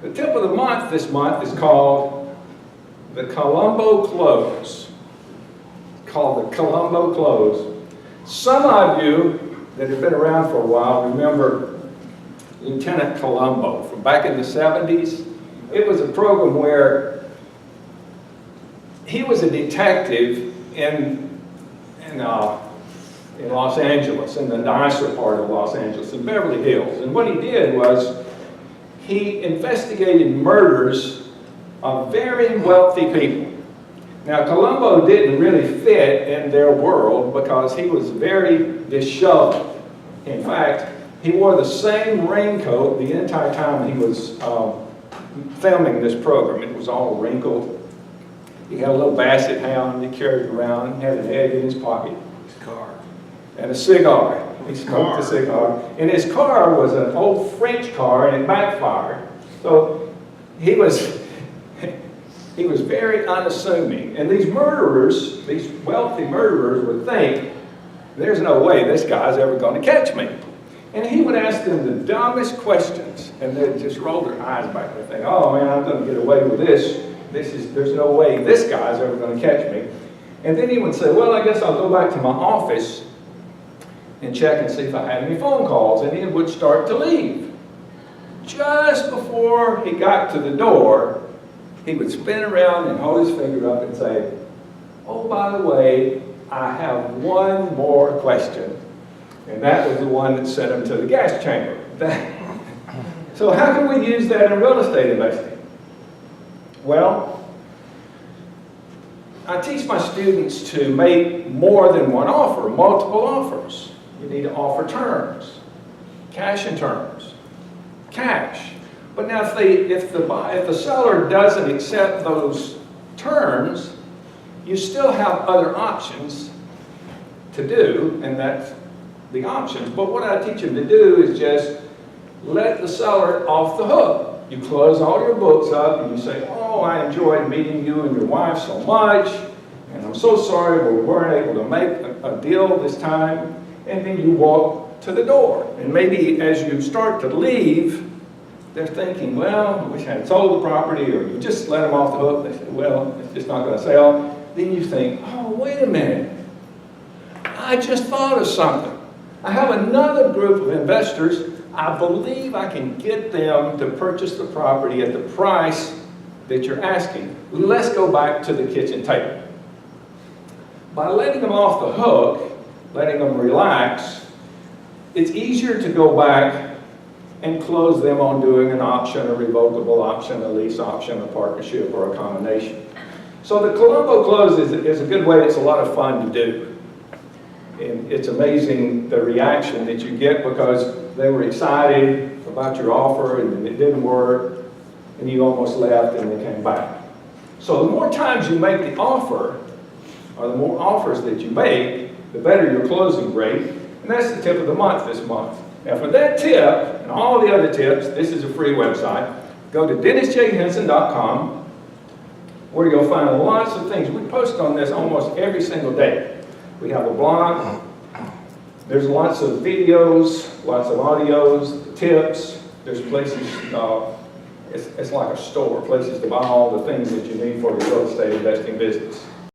The tip of the month this month is called the Columbo Close. It's called the Columbo Close. Some of you that have been around for a while remember Lieutenant Columbo from back in the 70s. It was a program where he was a detective in Los Angeles, in the nicer part of Los Angeles, in Beverly Hills. And what he did was he investigated murders of very wealthy people. Now, Columbo didn't really fit in their world because he was very disheveled. In fact, he wore the same raincoat the entire time he was filming this program. It was all wrinkled. He had a little basset hound he carried around, had an egg in his pocket. His car. And a cigar. He smoked a cigar. And his car was an old French car, and it backfired. So he was very unassuming. And these murderers, these wealthy murderers would think, there's no way this guy's ever going to catch me. And he would ask them the dumbest questions, and they'd just roll their eyes back and think, oh man, I'm going to get away with this. There's no way this guy's ever going to catch me. And then he would say, well, I guess I'll go back to my office and check and see if I had any phone calls. And he would start to leave. Just before he got to the door, he would spin around and hold his finger up and say, oh, by the way, I have one more question. And that was the one that sent him to the gas chamber. So how can we use that in real estate investing? Well, I teach my students to make more than one offer, multiple offers. You need to offer terms, cash and terms, cash. But now if the seller doesn't accept those terms, you still have other options to do, and that's the options. But what I teach them to do is just let the seller off the hook. You close all your books up and you say, oh, I enjoyed meeting you and your wife so much, and I'm so sorry we weren't able to make a deal this time. And then you walk to the door. And maybe as you start to leave, they're thinking, well, I wish I had sold the property, or you just let them off the hook. They say, well, it's just not going to sell. Then you think, oh, wait a minute. I just thought of something. I have another group of investors. I believe I can get them to purchase the property at the price that you're asking. Let's go back to the kitchen table. By letting them off the hook, letting them relax, it's easier to go back and close them on doing an option, a revocable option, a lease option, a partnership, or a combination. So the Columbo close is a good way. It's a lot of fun to do. And it's amazing the reaction that you get because they were excited about your offer and it didn't work and you almost left and they came back. So the more times you make the offer, or the more offers that you make, the better your closing rate. And that's the tip of the month this month. Now for that tip and all the other tips, this is a free website. Go to DennisJHenson.com where you'll find lots of things. We post on this almost every single day. We have a blog. There's lots of videos, lots of audios, tips. There's places, it's like a store, places to buy all the things that you need for your real estate investing business.